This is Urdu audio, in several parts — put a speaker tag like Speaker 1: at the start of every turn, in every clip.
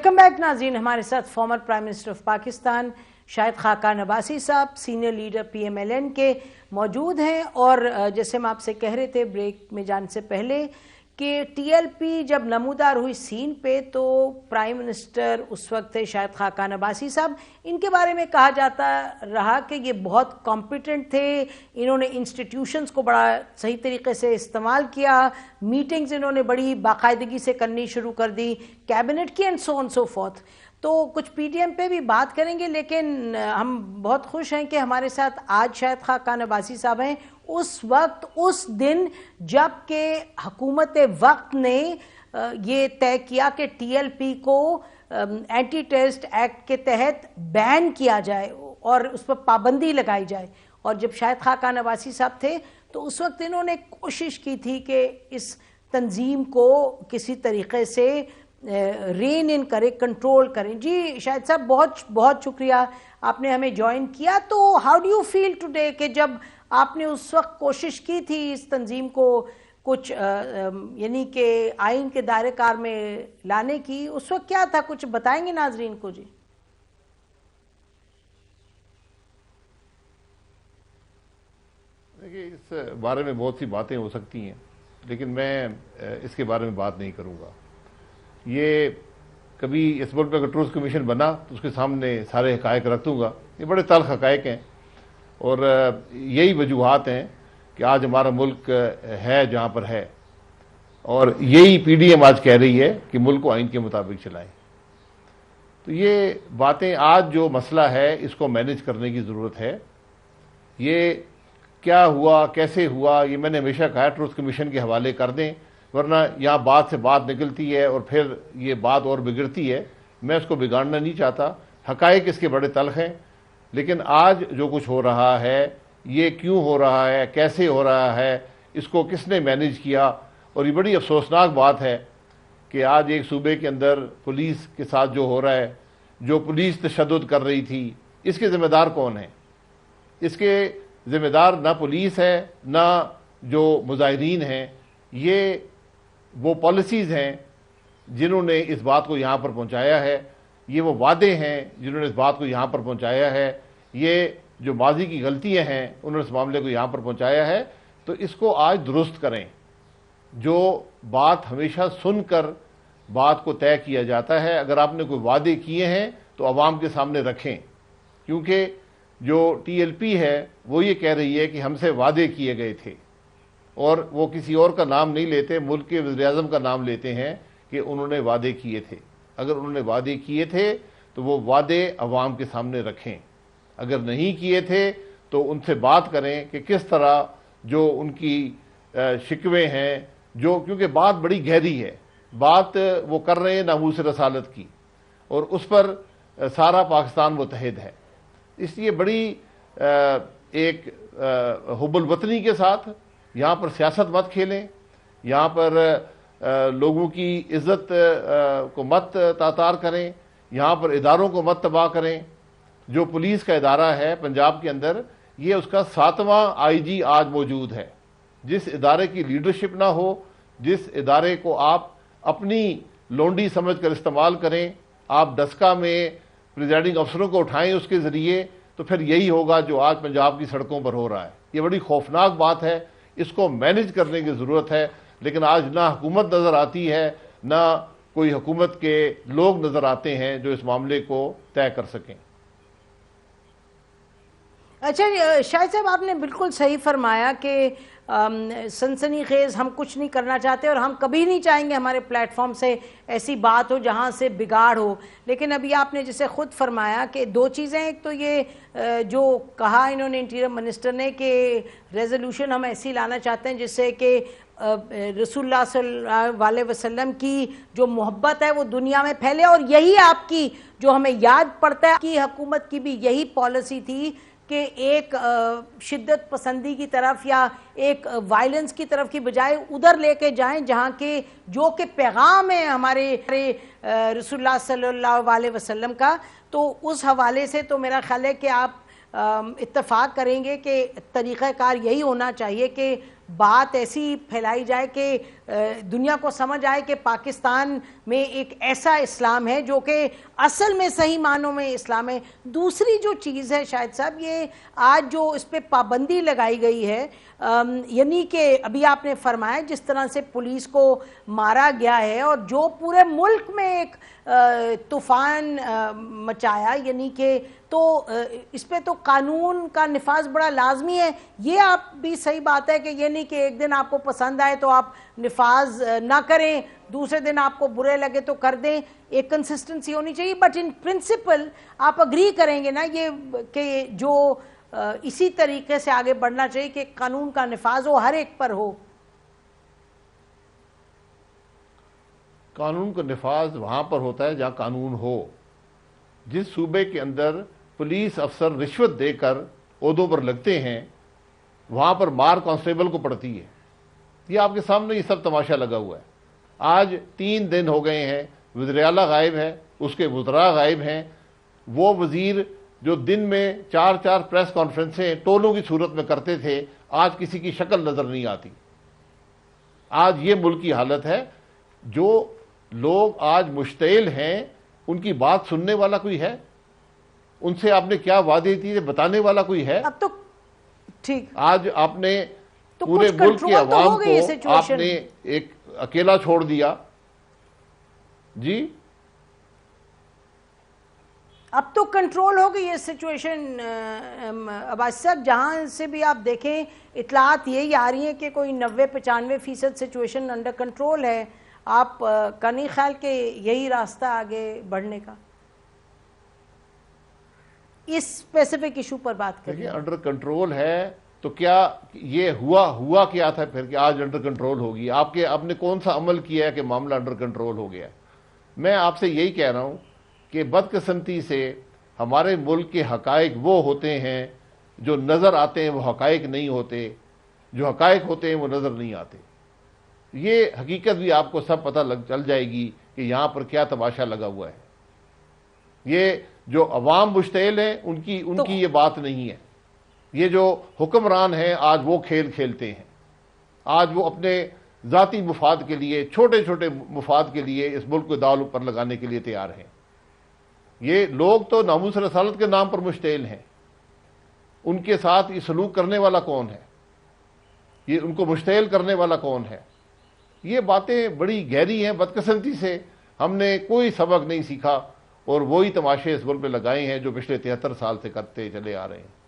Speaker 1: ویلکم بیک ناظرین. ہمارے ساتھ former prime minister of Pakistan Shahid Khaqan Abbasi صاحب senior leader P M L N کے موجود ہیں. اور جیسے ہم آپ سے کہہ رہے تھے بریک میں جانے سے پہلے کہ ٹی ایل پی جب نمودار ہوئی سین پہ تو پرائم منسٹر اس وقت تھے شاہد خاقان عباسی صاحب. ان کے بارے میں کہا جاتا رہا کہ یہ بہت کمپیٹنٹ تھے, انہوں نے انسٹیٹیوشنز کو بڑا صحیح طریقے سے استعمال کیا, میٹنگز انہوں نے بڑی باقاعدگی سے کرنی شروع کر دی, کیبنٹ کی and so on so forth. تو کچھ پی ٹی ایم پہ بھی بات کریں گے, لیکن ہم بہت خوش ہیں کہ ہمارے ساتھ آج شاہد خاقان عباسی صاحب ہیں. اس وقت اس دن جب کہ حکومت وقت نے یہ طے کیا کہ ٹی ایل پی کو اینٹی ٹیررسٹ ایکٹ کے تحت بین کیا جائے اور اس پر پابندی لگائی جائے, اور جب شاہد خاقان عباسی صاحب تھے تو اس وقت انہوں نے کوشش کی تھی کہ اس تنظیم کو کسی طریقے سے رین ان کرے, کنٹرول کریں. جی شاہد صاحب بہت بہت شکریہ آپ نے ہمیں جوائن کیا. تو how do you feel today کہ جب آپ نے اس وقت کوشش کی تھی اس تنظیم کو کچھ یعنی کہ آئین کے دائرے کار میں لانے کی, اس وقت کیا تھا, کچھ بتائیں گے ناظرین کو؟ جی
Speaker 2: دیکھیے اس بارے میں بہت سی باتیں ہو سکتی ہیں, لیکن میں اس کے بارے میں بات نہیں کروں گا. یہ کبھی اس ملک میں ٹروتھ کمیشن بنا تو اس کے سامنے سارے حقائق رکھ دوں گا. یہ بڑے تلخ حقائق ہیں اور یہی وجوہات ہیں کہ آج ہمارا ملک ہے جہاں پر ہے, اور یہی پی ڈی ایم آج کہہ رہی ہے کہ ملک کو آئین کے مطابق چلائیں. تو یہ باتیں, آج جو مسئلہ ہے اس کو مینیج کرنے کی ضرورت ہے. یہ کیا ہوا, کیسے ہوا, یہ میں نے ہمیشہ کہا ٹروتھ کمیشن کے حوالے کر دیں, ورنہ یہاں بات سے بات نکلتی ہے اور پھر یہ بات اور بگڑتی ہے. میں اس کو بگاڑنا نہیں چاہتا, حقائق اس کے بڑے تلخ ہیں. لیکن آج جو کچھ ہو رہا ہے یہ کیوں ہو رہا ہے, کیسے ہو رہا ہے, اس کو کس نے مینیج کیا, اور یہ بڑی افسوسناک بات ہے کہ آج ایک صوبے کے اندر پولیس کے ساتھ جو ہو رہا ہے, جو پولیس تشدد کر رہی تھی, اس کے ذمہ دار کون ہیں؟ اس کے ذمہ دار نہ پولیس ہے نہ جو مظاہرین ہیں. یہ وہ پالیسیز ہیں جنہوں نے اس بات کو یہاں پر پہنچایا ہے, یہ وہ وعدے ہیں جنہوں نے اس بات کو یہاں پر پہنچایا ہے, یہ جو ماضی کی غلطیاں ہیں انہوں نے اس معاملے کو یہاں پر پہنچایا ہے. تو اس کو آج درست کریں. جو بات ہمیشہ سن کر بات کو طے کیا جاتا ہے, اگر آپ نے کوئی وعدے کیے ہیں تو عوام کے سامنے رکھیں, کیونکہ جو ٹی ایل پی ہے وہ یہ کہہ رہی ہے کہ ہم سے وعدے کیے گئے تھے, اور وہ کسی اور کا نام نہیں لیتے, ملک کے وزیر اعظم کا نام لیتے ہیں کہ انہوں نے وعدے کیے تھے. اگر انہوں نے وعدے کیے تھے تو وہ وعدے عوام کے سامنے رکھیں. اگر نہیں کیے تھے تو ان سے بات کریں کہ کس طرح جو ان کی شکوے ہیں, جو کیونکہ بات بڑی گہری ہے, بات وہ کر رہے ہیں ناموس رسالت کی, اور اس پر سارا پاکستان متحد ہے. اس لیے بڑی ایک حب الوطنی کے ساتھ یہاں پر سیاست مت کھیلیں, یہاں پر لوگوں کی عزت کو مت تاتار کریں, یہاں پر اداروں کو مت تباہ کریں. جو پولیس کا ادارہ ہے پنجاب کے اندر, یہ اس کا 7واں آئی جی آج موجود ہے. جس ادارے کی لیڈرشپ نہ ہو, جس ادارے کو آپ اپنی لونڈی سمجھ کر استعمال کریں, آپ ڈسکا میں پریزائڈنگ افسروں کو اٹھائیں اس کے ذریعے, تو پھر یہی ہوگا جو آج پنجاب کی سڑکوں پر ہو رہا ہے. یہ بڑی خوفناک بات ہے, اس کو مینیج کرنے کی ضرورت ہے. لیکن آج نہ حکومت نظر آتی ہے نہ کوئی حکومت کے لوگ نظر آتے ہیں جو اس معاملے کو طے کر سکیں.
Speaker 1: اچھا شاہد صاحب, آپ نے بالکل صحیح فرمایا کہ سنسنی خیز ہم کچھ نہیں کرنا چاہتے, اور ہم کبھی نہیں چاہیں گے ہمارے پلیٹ فارم سے ایسی بات ہو جہاں سے بگاڑ ہو. لیکن ابھی آپ نے جسے خود فرمایا کہ دو چیزیں, ایک تو یہ جو کہا انہوں نے انٹیریئر منسٹر نے کہ ریزولوشن ہم ایسی لانا چاہتے ہیں جس سے کہ رسول اللہ صلی اللہ علیہ وسلم کی جو محبت ہے وہ دنیا میں پھیلے, اور یہی آپ کی جو ہمیں یاد پڑتا ہے کہ حکومت کی بھی یہی پالیسی تھی کہ ایک شدت پسندی کی طرف یا ایک وائلنس کی طرف کی بجائے ادھر لے کے جائیں جہاں کے جو کہ پیغام ہے ہمارے رسول اللہ صلی اللہ علیہ وسلم کا. تو اس حوالے سے تو میرا خیال ہے کہ آپ اتفاق کریں گے کہ طریقہ کار یہی ہونا چاہیے کہ بات ایسی پھیلائی جائے کہ دنیا کو سمجھ آئے کہ پاکستان میں ایک ایسا اسلام ہے جو کہ اصل میں صحیح معنوں میں اسلام ہے. دوسری جو چیز ہے شاہد صاحب، یہ آج جو اس پہ پابندی لگائی گئی ہے، یعنی کہ ابھی آپ نے فرمایا جس طرح سے پولیس کو مارا گیا ہے اور جو پورے ملک میں ایک طوفان مچایا، یعنی کہ تو اس پہ تو قانون کا نفاذ بڑا لازمی ہے. یہ آپ بھی صحیح بات ہے کہ یہ نہیں کہ ایک دن آپ کو پسند آئے تو آپ نفاذ نہ کریں، دوسرے دن آپ کو برے لگے تو کر دیں، ایک کنسسٹنسی ہونی چاہیے. بٹ ان پرنسپل آپ اگری کریں گے نا یہ کہ جو اسی طریقے سے آگے بڑھنا چاہیے کہ قانون کا نفاذ ہو، ہر ایک پر ہو.
Speaker 2: قانون کا نفاذ وہاں پر ہوتا ہے جہاں قانون ہو. جس صوبے کے اندر پولیس افسر رشوت دے کر عہدوں پر لگتے ہیں وہاں پر مار کانسٹیبل کو پڑتی ہے. یہ آپ کے سامنے یہ سب تماشا لگا ہوا ہے. آج 3 دن ہو گئے ہیں، وزیر اعلیٰ غائب ہے، اس کے وزراء غائب ہیں. وہ وزیر جو دن میں 4 پریس کانفرنسیں ٹولوں کی صورت میں کرتے تھے، آج کسی کی شکل نظر نہیں آتی. آج یہ ملک کی حالت ہے. جو لوگ آج مشتعل ہیں ان کی بات سننے والا کوئی ہے؟ ان سے آپ نے کیا وعدے دیے بتانے والا کوئی ہے؟
Speaker 1: اب تو ٹھیک،
Speaker 2: آج آپ نے
Speaker 1: تو
Speaker 2: پورے
Speaker 1: کچھ
Speaker 2: ملک کے
Speaker 1: کنٹرول تو
Speaker 2: عوام
Speaker 1: ہو گئی یہ
Speaker 2: کو آپ
Speaker 1: سچویشن.
Speaker 2: نے ایک اکیلا چھوڑ دیا. جی
Speaker 1: اب تو کنٹرول ہو گئی یہ سچویشن عباس صاحب. جہاں سے بھی آپ دیکھیں اطلاعات یہی آ رہی ہیں کہ کوئی 90-95% سچویشن انڈر کنٹرول ہے. آپ کا نہیں خیال کہ یہی راستہ آگے بڑھنے کا؟ اس اسپیسیفک ایشو پر بات کریں.
Speaker 2: انڈر کنٹرول ہے تو کیا یہ ہوا کیا تھا پھر کہ آج انڈر کنٹرول ہوگی؟ آپ نے کون سا عمل کیا ہے کہ معاملہ انڈر کنٹرول ہو گیا؟ میں آپ سے یہی کہہ رہا ہوں کہ بدقسمتی سے ہمارے ملک کے حقائق وہ ہوتے ہیں جو نظر آتے ہیں، وہ حقائق نہیں ہوتے. جو حقائق ہوتے ہیں وہ نظر نہیں آتے. یہ حقیقت بھی آپ کو سب پتہ چل جائے گی کہ یہاں پر کیا تماشا لگا ہوا ہے. یہ جو عوام مشتعل ہیں ان کی یہ بات نہیں ہے. یہ جو حکمران ہیں آج وہ کھیل کھیلتے ہیں. آج وہ اپنے ذاتی مفاد کے لیے، چھوٹے چھوٹے مفاد کے لیے اس ملک کو داؤ پر لگانے کے لیے تیار ہیں. یہ لوگ تو ناموس رسالت کے نام پر مشتعل ہیں. ان کے ساتھ یہ سلوک کرنے والا کون ہے؟ یہ ان کو مشتعل کرنے والا کون ہے؟ یہ باتیں بڑی گہری ہیں. بدقسمتی سے ہم نے کوئی سبق نہیں سیکھا اور وہی تماشے اس ملک پہ لگائے ہیں جو پچھلے 73 سال سے کرتے چلے آ رہے ہیں.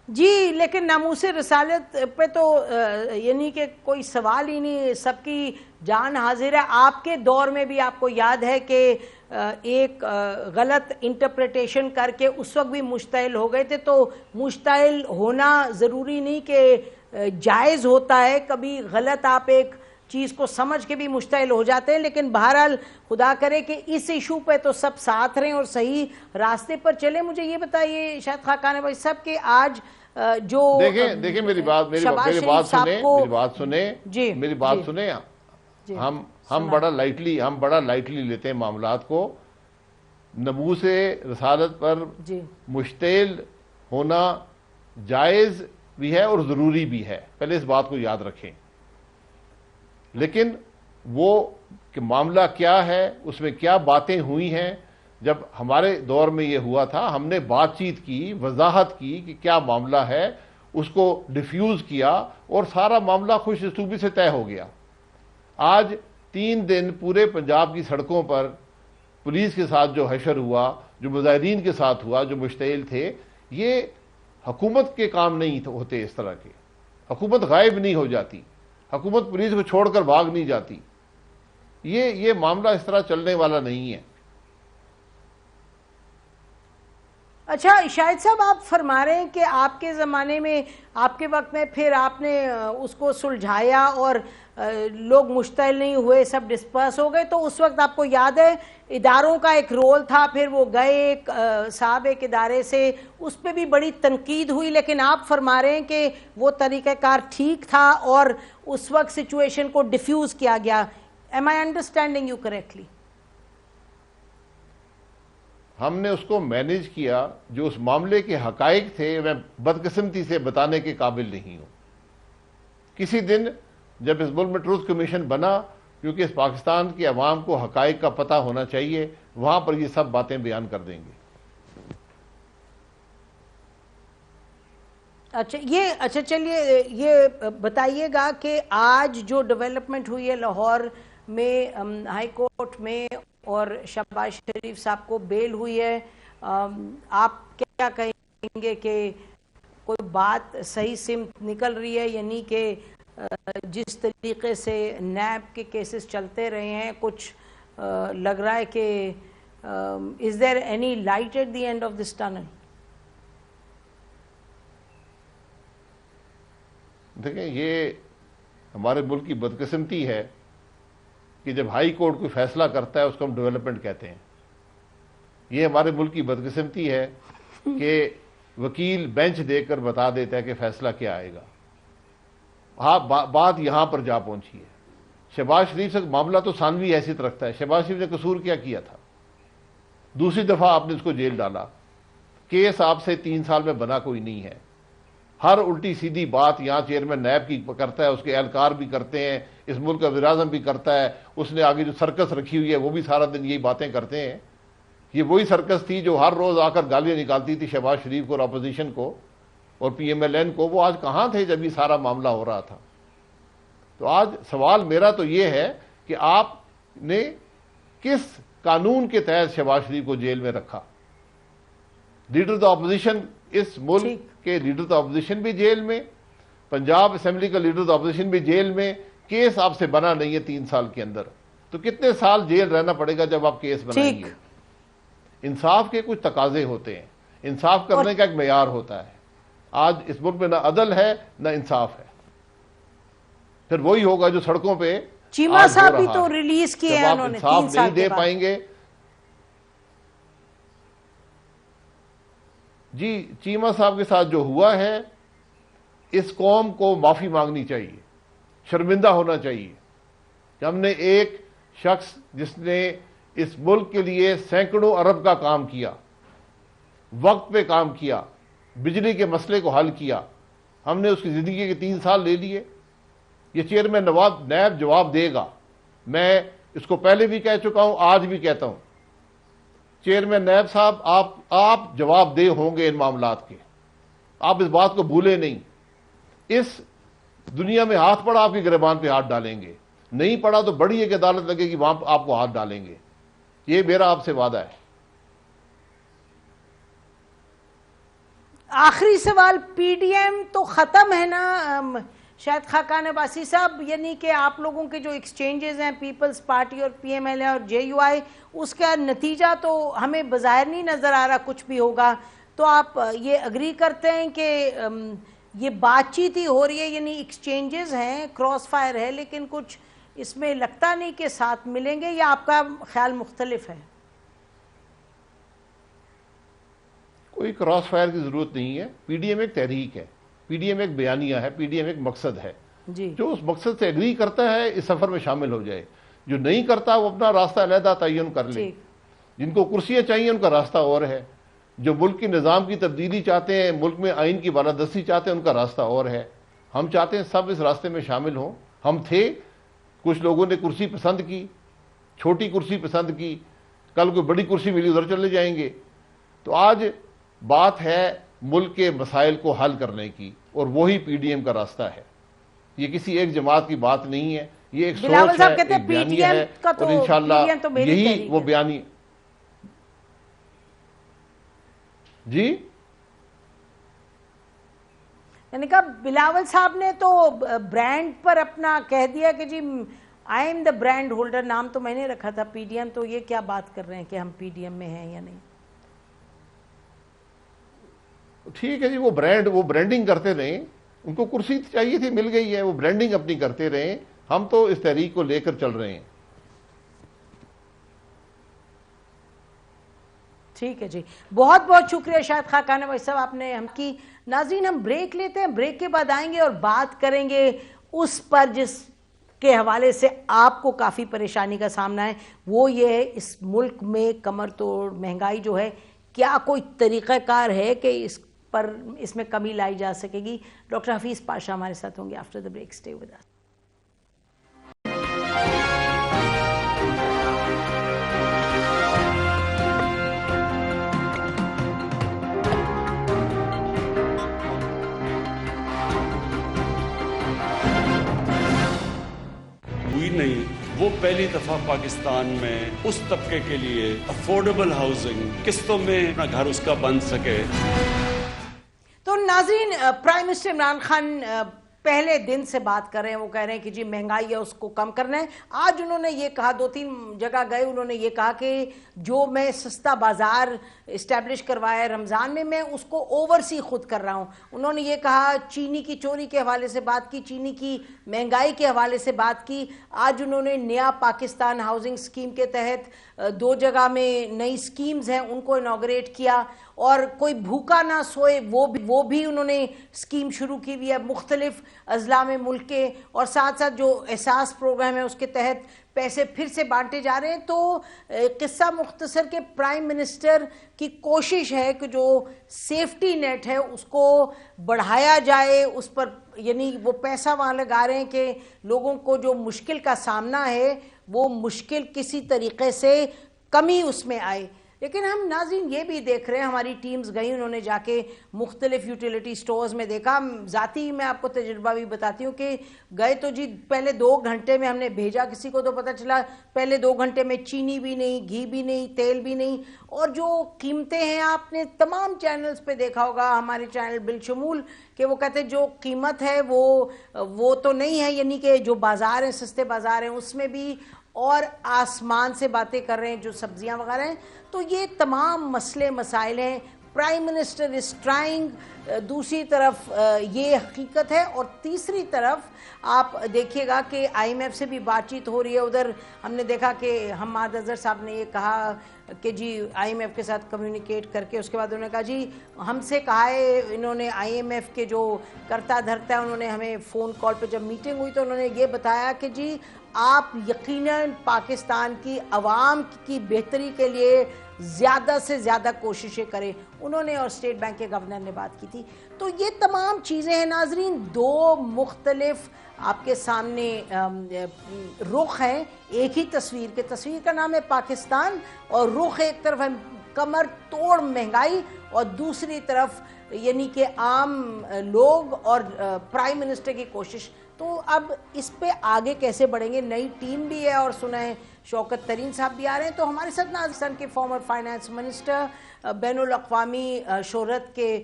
Speaker 1: جی لیکن ناموس رسالت پہ تو یعنی کہ کوئی سوال ہی نہیں، سب کی جان حاضر ہے. آپ کے دور میں بھی آپ کو یاد ہے کہ ایک غلط انٹرپریٹیشن کر کے اس وقت بھی مشتعل ہو گئے تھے. تو مشتعل ہونا ضروری نہیں کہ جائز ہوتا ہے. کبھی غلط آپ ایک چیز کو سمجھ کے بھی مشتعل ہو جاتے ہیں. لیکن بہرحال خدا کرے کہ اس ایشو پہ تو سب ساتھ رہیں اور صحیح راستے پر چلیں. مجھے یہ بتائیے شاید خاقان بھائی صاحب کہ آج جو
Speaker 2: دیکھیں میری بات سنیں. ہم بڑا لائٹلی لیتے ہیں معاملات کو. ناموس رسالت پر مشتعل ہونا جائز بھی ہے اور ضروری بھی ہے، پہلے اس بات کو یاد رکھیں. لیکن وہ کہ معاملہ کیا ہے، اس میں کیا باتیں ہوئی ہیں. جب ہمارے دور میں یہ ہوا تھا ہم نے بات چیت کی، وضاحت کی کہ کیا معاملہ ہے، اس کو ڈیفیوز کیا اور سارا معاملہ خوش اسلوبی سے طے ہو گیا. آج 3 دن پورے پنجاب کی سڑکوں پر پولیس کے ساتھ جو حشر ہوا، جو مظاہرین کے ساتھ ہوا، جو مشتعل تھے، یہ حکومت کے کام نہیں ہوتے. اس طرح کے حکومت غائب نہیں ہو جاتی، حکومت پولیس کو چھوڑ کر بھاگ نہیں جاتی. یہ معاملہ اس طرح چلنے والا نہیں ہے.
Speaker 1: اچھا شاہد صاحب آپ فرما رہے ہیں کہ آپ کے زمانے میں، آپ کے وقت میں پھر آپ نے اس کو سلجھایا اور لوگ مشتعل نہیں ہوئے، سب ڈسپرس ہو گئے. تو اس وقت آپ کو یاد ہے اداروں کا ایک رول تھا، پھر وہ گئے ایک صاحب ایک ادارے سے، اس پہ بھی بڑی تنقید ہوئی. لیکن آپ فرما رہے ہیں کہ وہ طریقہ کار ٹھیک تھا اور اس وقت سچویشن کو ڈیفیوز کیا گیا. Am I understanding you correctly?
Speaker 2: ہم نے اس کو مینیج کیا. جو اس معاملے کے حقائق تھے میں بدقسمتی سے بتانے کے قابل نہیں ہوں. کسی دن جب اس ملک میں ٹروتھ کمیشن بنا، کیونکہ اس پاکستان کے عوام کو حقائق کا پتہ ہونا چاہیے، وہاں پر یہ سب باتیں بیان کر دیں گے۔
Speaker 1: اچھا چلیے یہ بتائیے گا کہ آج جو ڈیولپمنٹ ہوئی ہے لاہور میں ہائی کورٹ میں اور شہباز شریف صاحب کو بیل ہوئی ہے، آپ کیا کہیں گے کہ کوئی بات صحیح سمت نکل رہی ہے؟ یعنی کہ جس طریقے سے نیب کے کیسز چلتے رہے ہیں، کچھ لگ رہا ہے کہ is there any light at the end of this tunnel؟
Speaker 2: دیکھیں، یہ ہمارے ملک کی بدقسمتی ہے کہ جب ہائی کورٹ کوئی فیصلہ کرتا ہے اس کو ہم ڈیولپمنٹ کہتے ہیں۔ یہ ہمارے ملک کی بدقسمتی ہے کہ وکیل بینچ دے کر بتا دیتا ہے کہ فیصلہ کیا آئے گا۔ ہاں، بات یہاں پر جا پہنچی ہے۔ شہباز شریف سے معاملہ تو ثانوی حیثیت رکھتا ہے۔ شہباز شریف نے قصور کیا تھا؟ دوسری دفعہ آپ نے اس کو جیل ڈالا، کیس آپ سے 3 سال میں بنا کوئی نہیں ہے۔ ہر الٹی سیدھی بات یہاں چیئرمین نیب کی کرتا ہے، اس کے اہلکار بھی کرتے ہیں، اس ملک کا وزیر اعظم بھی کرتا ہے، اس نے آگے جو سرکس رکھی ہوئی ہے وہ بھی سارا دن یہی باتیں کرتے ہیں۔ یہ وہی سرکس تھی جو ہر روز آ کر گالیاں نکالتی تھی شہباز شریف کو اور اپوزیشن کو اور پی ایم ایل این کو۔ وہ آج کہاں تھے جب یہ سارا معاملہ ہو رہا تھا؟ تو آج سوال میرا تو یہ ہے کہ آپ نے کس قانون کے تحت شہباز شریف کو جیل میں رکھا؟ لیڈر آف اپوزیشن، اس ملک کے لیڈر آف اپوزیشن بھی جیل میں، پنجاب اسمبلی کا لیڈر آف اپوزیشن بھی جیل میں، کیس آپ سے بنا نہیں ہے 3 سال کے اندر، تو کتنے سال جیل رہنا پڑے گا جب آپ کیس بنائیں گے؟ انصاف کے کچھ تقاضے ہوتے ہیں، انصاف کرنے کا ایک معیار ہوتا ہے۔ آج اس ملک میں نہ عدل ہے نہ انصاف ہے، پھر وہی ہوگا جو سڑکوں پہ
Speaker 1: چیمہ صاحب بھی تو ریلیز کیے ہیں انہوں نے 3 سال
Speaker 2: انصاف نہیں دے پائیں گے۔ جی، چیمہ صاحب کے ساتھ جو ہوا ہے، اس قوم کو معافی مانگنی چاہیے، شرمندہ ہونا چاہیے کہ ہم نے ایک شخص جس نے اس ملک کے لیے سینکڑوں ارب کا کام کیا، وقت پہ کام کیا، بجلی کے مسئلے کو حل کیا، ہم نے اس کی زندگی کے 3 سال لے لیے۔ یہ چیئرمین نیب جواب دے گا۔ میں اس کو پہلے بھی کہہ چکا ہوں، آج بھی کہتا ہوں، چیئرمین نیب صاحب آپ جواب دہ ہوں گے ان معاملات کے، آپ اس بات کو بھولیں نہیں۔ اس دنیا میں ہاتھ پڑا آپ کی گریبان پہ ہاتھ ڈالیں گے، نہیں پڑا تو بڑی ایک عدالت لگے گی وہاں آپ کو ہاتھ ڈالیں گے، یہ میرا آپ سے وعدہ ہے۔
Speaker 1: آخری سوال، پی ڈی ایم تو ختم ہے نا شاید خاقان عباسی صاحب؟ یعنی کہ آپ لوگوں کے جو ایکسچینجز ہیں پیپلز پارٹی اور پی ایم ایل اے اور جے یو آئی، اس کا نتیجہ تو ہمیں بظاہر نہیں نظر آ رہا کچھ بھی ہوگا، تو آپ یہ اگری کرتے ہیں کہ یہ بات چیت ہی ہو رہی ہے، یعنی ایکسچینجز ہیں، کراس فائر ہے، لیکن کچھ اس میں لگتا نہیں کہ ساتھ ملیں گے، یا آپ کا خیال مختلف ہے؟
Speaker 2: کوئی کراس فائر کی ضرورت نہیں ہے۔ پی ڈی ایم ایک تحریک ہے، پی ڈی ایم ایک بیانیہ ہے، پی ڈی ایم ایک مقصد ہے۔ جو اس مقصد سے اگری کرتا ہے اس سفر میں شامل ہو جائے، جو نہیں کرتا وہ اپنا راستہ علیحدہ تعین کر لے۔ جن کو کرسیاں چاہیے ان کا راستہ اور ہے، جو ملک کے نظام کی تبدیلی چاہتے ہیں، ملک میں آئین کی بالادستی چاہتے ہیں، ان کا راستہ اور ہے۔ ہم چاہتے ہیں سب اس راستے میں شامل ہوں۔ ہم تھے، کچھ لوگوں نے کرسی پسند کی، چھوٹی کرسی پسند کی، کل کوئی بڑی کرسی ملی ادھر چلے جائیں گے۔ تو آج بات ہے ملک کے مسائل کو حل کرنے کی، اور وہی پی ڈی ایم کا راستہ ہے۔ یہ کسی ایک جماعت کی بات نہیں ہے، یہ ایک سوچ ہے، ایک بیانیہ ہے، اور انشاءاللہ یہی وہ بیانی۔ جی،
Speaker 1: یعنی کہ بلاول صاحب نے تو برانڈ پر اپنا کہہ دیا کہ جی I am the brand holder, نام تو میں نے رکھا تھا پی ڈی ایم، تو یہ کیا بات کر رہے ہیں کہ ہم پی ڈی ایم میں ہیں یا نہیں؟
Speaker 2: ٹھیک ہے جی، وہ برانڈنگ کرتے رہیں، ان کو کرسی چاہیے تھی، مل گئی ہے، وہ برانڈنگ اپنی کرتے رہیں، ہم تو اس تحریک کو لے کر چل رہے ہیں۔
Speaker 1: ٹھیک ہے جی، بہت بہت شکریہ شاہد خاقان عباسی صاحب، آپ نے ہم کی۔ ناظرین، ہم بریک لیتے ہیں، بریک کے بعد آئیں گے اور بات کریں گے اس پر جس کے حوالے سے آپ کو کافی پریشانی کا سامنا ہے، وہ یہ ہے اس ملک میں کمر توڑ مہنگائی جو ہے، کیا کوئی طریقہ کار ہے کہ اس پر اس میں کمی لائی جا سکے گی. ڈاکٹر حفیظ پاشا ہمارے ساتھ ہوں گے after the break. Stay with us.
Speaker 3: نہیں وہ پہلی دفعہ پاکستان میں اس طبقے کے لیے افورڈیبل ہاؤسنگ قسطوں میں اپنا گھر اس کا بن سکے.
Speaker 1: تو ناظرین، پرائم منسٹر عمران خان پہلے دن سے بات کر رہے ہیں. وہ کہہ رہے ہیں کہ جی مہنگائی ہے اس کو کم کرنا ہے. آج انہوں نے یہ کہا، 2-3 جگہ گئے انہوں نے یہ کہا کہ جو میں سستا بازار اسٹیبلش کروایا ہے رمضان میں اس کو اوورسی خود کر رہا ہوں. انہوں نے یہ کہا، چینی کی چوری کے حوالے سے بات کی، چینی کی مہنگائی کے حوالے سے بات کی. آج انہوں نے نیا پاکستان ہاؤسنگ اسکیم کے تحت 2 جگہ میں نئی اسکیمز ہیں ان کو انوگریٹ کیا. اور کوئی بھوکا نہ سوئے وہ بھی انہوں نے اسکیم شروع کی ہوئی ہے مختلف اضلاع میں ملک کے. اور ساتھ ساتھ جو احساس پروگرام ہے اس کے تحت پیسے پھر سے بانٹے جا رہے ہیں. تو قصہ مختصر کے پرائم منسٹر کی کوشش ہے کہ جو سیفٹی نیٹ ہے اس کو بڑھایا جائے، اس پر یعنی وہ پیسہ وہاں لگا رہے ہیں کہ لوگوں کو جو مشکل کا سامنا ہے وہ مشکل کسی طریقے سے کمی اس میں آئے. لیکن ہم ناظرین یہ بھی دیکھ رہے ہیں، ہماری ٹیمز گئی، انہوں نے جا کے مختلف یوٹیلیٹی سٹورز میں دیکھا. ذاتی میں آپ کو تجربہ بھی بتاتی ہوں کہ گئے تو جی پہلے 2 گھنٹے میں ہم نے بھیجا کسی کو تو پتہ چلا پہلے 2 گھنٹے میں چینی بھی نہیں، گھی بھی نہیں، تیل بھی نہیں. اور جو قیمتیں ہیں آپ نے تمام چینلز پہ دیکھا ہوگا، ہمارے چینل بالشمول، کہ وہ کہتے ہیں جو قیمت ہے وہ تو نہیں ہے، یعنی کہ جو بازار ہیں سستے بازار ہیں اس میں بھی، اور آسمان سے باتیں کر رہے ہیں جو سبزیاں وغیرہ ہیں. تو یہ تمام مسئلے مسائل ہیں. Prime minister is trying. دوسری طرف یہ حقیقت ہے، اور تیسری طرف آپ دیکھیے گا کہ آئی ایم ایف سے بھی بات چیت ہو رہی ہے. ادھر ہم نے دیکھا کہ حماد اظہر صاحب نے یہ کہا کہ جی آئی ایم ایف کے ساتھ کمیونیکیٹ کر کے، اس کے بعد انہوں نے کہا جی ہم سے کہا ہے، انہوں نے آئی ایم ایف کے جو کرتا دھرتا ہے انہوں نے ہمیں فون کال پہ جب میٹنگ ہوئی تو انہوں نے یہ بتایا کہ جی آپ یقیناً پاکستان کی عوام کی بہتری کے لیے زیادہ سے زیادہ کوششیں کریں. انہوں نے اور اسٹیٹ بینک کے گورنر نے بات کی تھی. تو یہ تمام چیزیں ہیں ناظرین. 2 مختلف آپ کے سامنے رخ ہیں ایک ہی تصویر کے. تصویر کا نام ہے پاکستان، اور رخ ایک طرف ہے کمر توڑ مہنگائی، اور دوسری طرف یعنی کہ عام لوگ اور پرائم منسٹر کی کوشش. تو اب اس پہ آگے کیسے بڑھیں گے؟ نئی ٹیم بھی ہے، اور سنا ہے شوکت ترین صاحب بھی آ رہے ہیں. تو ہمارے ساتھ پاکستان کے فارمر فائنانس منسٹر، بین الاقوامی شہرت کے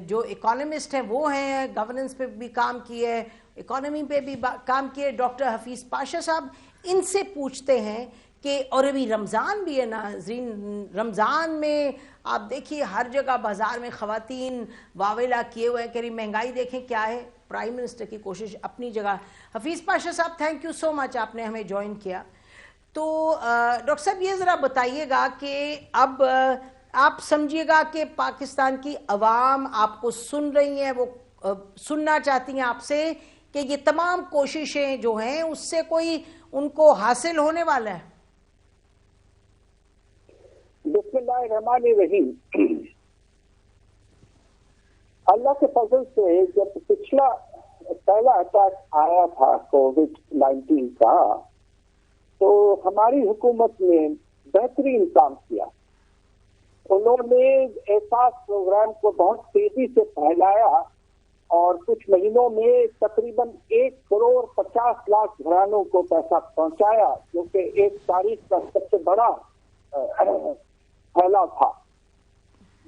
Speaker 1: جو اکانومسٹ ہیں وہ ہیں، گورننس پہ بھی کام کیے، اکانومی پہ بھی کام کیے، ڈاکٹر حفیظ پاشا صاحب. ان سے پوچھتے ہیں کہ اور ابھی رمضان بھی ہے ناظرین. رمضان میں آپ دیکھیے ہر جگہ بازار میں خواتین واویلا کیے ہوئے ہیں کہ مہنگائی دیکھیں کیا ہے. پرائم منسٹر کی کوشش اپنی جگہ. حفیظ پاشا صاحب تھینک یو سو مچ، آپ نے ہمیں جوائن کیا. تو ڈاکٹر صاحب یہ ذرا بتائیے گا کہ اب آپ سمجھیے گا کہ پاکستان کی عوام آپ کو سن رہی ہیں، وہ سننا چاہتی ہیں آپ سے کہ یہ تمام کوششیں جو ہیں اس سے کوئی ان کو حاصل ہونے والا ہے؟
Speaker 4: بسم اللہ الرحمن الرحیم. اللہ کے فضل سے جب پہلا اٹیک آیا تھا کووڈ-19 کا، تو ہماری حکومت نے بہترین کام کیا. انہوں نے احساس پروگرام کو بہت تیزی سے پھیلایا، اور کچھ مہینوں میں تقریباً 1,50,00,000 گھرانوں کو پیسہ پہنچایا، جو کہ ایک تاریخ کا سب سے بڑا پھیلاؤ تھا.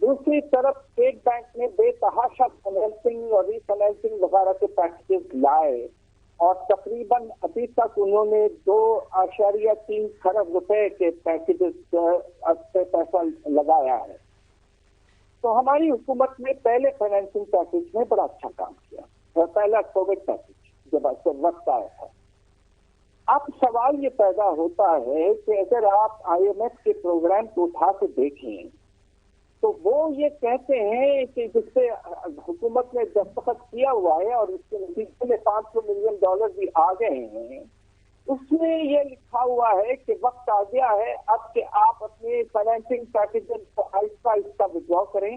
Speaker 4: دوسری طرف اسٹیٹ بینک نے بے تحاشا فائنینسنگ اور ری فائنینسنگ وغیرہ کے پیکیجز لائے، اور تقریباً ابھی تک انہوں نے 2.3 کھرب روپے کے پیکیجز پہ پیسہ لگایا ہے. تو ہماری حکومت نے پہلے فائنینسنگ پیکیج میں بڑا اچھا کام کیا، پہلا کووڈ پیکیج جب وقت آیا تھا. اب سوال یہ پیدا ہوتا ہے کہ اگر آپ آئی ایم ایف کے پروگرام کو اٹھا کے دیکھیں تو وہ یہ کہتے ہیں کہ جس سے حکومت نے دستخط کیا ہوا ہے اور اس کے نتیجے میں $500 ملین بھی آ گئے ہیں، اس میں یہ لکھا ہوا ہے کہ وقت آ گیا ہے اب کہ آپ اپنے فائنینسنگ پیکیجز کو آہستہ آہستہ وڈرا کریں،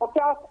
Speaker 4: 50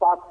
Speaker 4: 7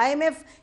Speaker 1: IMF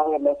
Speaker 4: IMF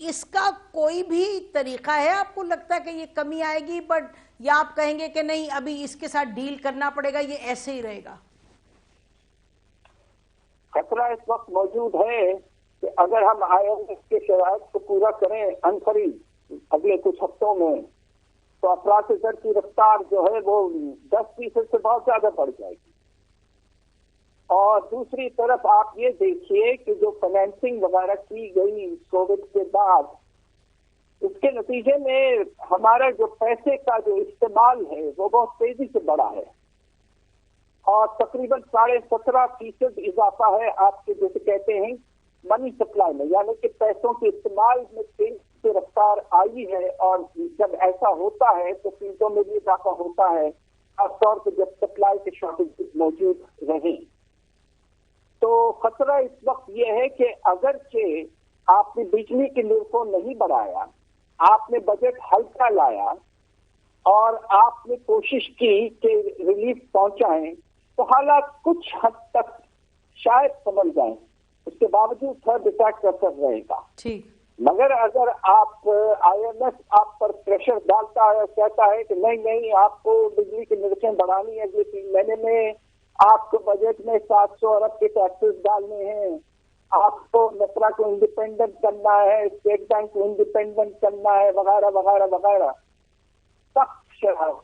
Speaker 1: اس کا کوئی بھی طریقہ ہے آپ کو لگتا ہے کہ یہ کمی آئے گی بٹ یا آپ کہیں گے کہ نہیں ابھی اس کے ساتھ ڈیل کرنا پڑے گا, یہ ایسے ہی رہے گا؟
Speaker 4: خطرہ اس وقت موجود ہے کہ اگر ہم IMF کے شرائط کو پورا کریں عنقریب اگلے کچھ ہفتوں میں تو افراط زر کی رفتار جو ہے وہ 10% سے بہت زیادہ بڑھ جائے گی. اور دوسری طرف آپ یہ دیکھیے کہ جو فائنینسنگ وغیرہ کی گئی کووڈ کے بعد, اس کے نتیجے میں ہمارا جو پیسے کا جو استعمال ہے وہ بہت تیزی سے بڑھا ہے اور تقریباً 17.5% اضافہ ہے آپ کے جیسے کہتے ہیں منی سپلائی میں, یعنی کہ پیسوں کے استعمال میں تیزی سے رفتار آئی ہے. اور جب ایسا ہوتا ہے تو قیمتوں میں بھی اضافہ ہوتا ہے, خاص طور پہ جب سپلائی کے شارٹیج موجود رہیں. تو خطرہ اس وقت یہ ہے کہ اگرچہ آپ نے بجلی کے نرخ کو نہیں بڑھایا, آپ نے بجٹ ہلکا لایا اور آپ نے کوشش کی کہ ریلیف پہنچائیں, تو حالات کچھ حد تک شاید سمجھ جائیں, اس کے باوجود تھرڈ اٹیک کا اثر رہے گا. مگر اگر آپ IMF آپ پر پریشر ڈالتا ہے اور کہتا ہے کہ نہیں آپ کو بجلی کی نرخیں بڑھانی ہے, اگلے 3 مہینے میں آپ کو بجٹ میں 700 ارب کے ٹیکسز ڈالنے ہیں, آپ کو نفرا کو انڈیپینڈنٹ کرنا ہے, اسٹیٹ بینک کو انڈیپینڈنٹ کرنا ہے, وغیرہ وغیرہ وغیرہ, سخت شرائط,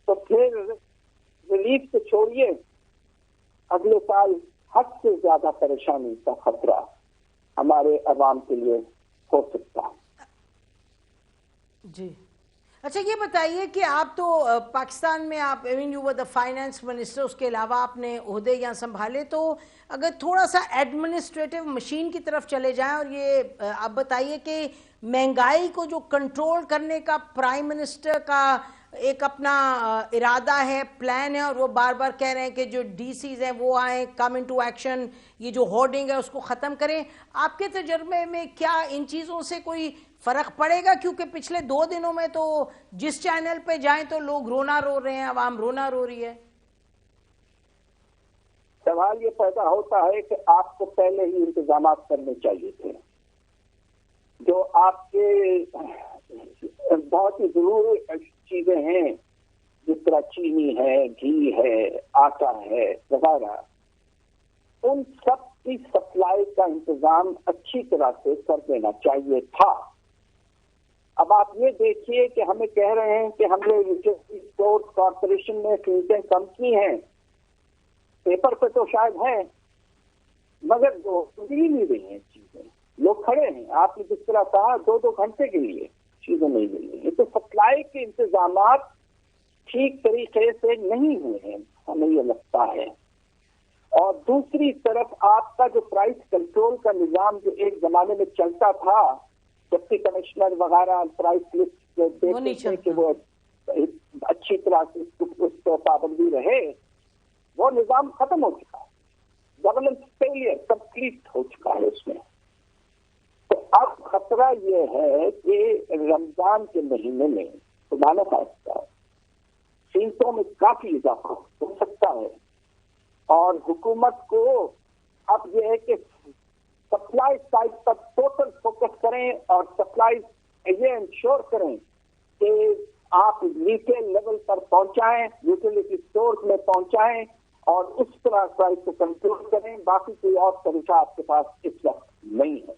Speaker 4: تو پھر ریلیف سے چھوڑیے اگلے سال حد سے زیادہ پریشانی کا خطرہ ہمارے عوام کے لیے ہو سکتا ہے.
Speaker 1: جی اچھا یہ بتائیے کہ آپ تو پاکستان میں آپ you were the finance minister, اس کے علاوہ آپ نے عہدے یہاں سنبھالے, تو اگر تھوڑا سا ایڈمنسٹریٹو مشین کی طرف چلے جائیں اور یہ آپ بتائیے کہ مہنگائی کو جو کنٹرول کرنے کا پرائم منسٹر کا ایک اپنا ارادہ ہے, پلان ہے, اور وہ بار بار کہہ رہے ہیں کہ جو ڈی سیز ہیں وہ آئیں, کم انٹو ایکشن, یہ جو ہورڈنگ ہے اس کو ختم کریں. آپ کے تجربے میں کیا ان چیزوں سے کوئی فرق پڑے گا؟ کیونکہ پچھلے 2 دنوں میں تو جس چینل پہ جائیں تو لوگ رونا رو رہے ہیں, عوام رونا رو رہی ہے.
Speaker 4: سوال یہ پیدا ہوتا ہے کہ آپ کو پہلے ہی انتظامات کرنے چاہیے تھے. جو آپ کے بہت ہی ضروری چیزیں ہیں جس طرح چینی ہے, گھی ہے, آٹا ہے وغیرہ, ان سب کی سپلائی کا انتظام اچھی طرح سے کر دینا چاہیے تھا. اب آپ یہ دیکھیے کہ ہمیں کہہ رہے ہیں کہ ہم نے یوٹیلیٹی اسٹور کارپوریشن میں قیمتیں کم کی ہیں, پیپر پہ تو شاید ہیں مگر وہ مل نہیں رہی ہیں چیزیں, لوگ کھڑے ہیں. آپ نے جس طرح کہا 2 گھنٹے کے لیے چیزیں نہیں مل رہی ہیں. تو سپلائی کے انتظامات ٹھیک طریقے سے نہیں ہوئے ہیں ہمیں یہ لگتا ہے. اور دوسری طرف آپ کا جو پرائس کنٹرول کا نظام جو ایک زمانے میں چلتا تھا, ڈپٹی کمشنر وغیرہ پرائس لسٹ دیکھتے تھے کہ وہ اچھی طرح سے اس پر پابندی رہے, وہ نظام ختم ہو چکا ہے. گورننس فیلئر کمپلیٹ ہو چکا ہے اس میں. تو اب خطرہ یہ ہے کہ رمضان کے مہینے میں خدا نہ خواستہ قیمتوں میں کافی اضافہ ہو سکتا ہے, اور حکومت کو اب یہ ہے کہ سپلائی سائڈ پر ٹوٹل فوکس کریں اور سپلائی یہ انشور کریں کہ آپ ریٹیل لیول پر پہنچائیں, یوٹیلیٹی اسٹورز میں پہنچائیں اور اس طرح پرائس کو کنٹرول کریں. باقی کوئی اور طریقہ آپ کے پاس اس وقت نہیں ہے.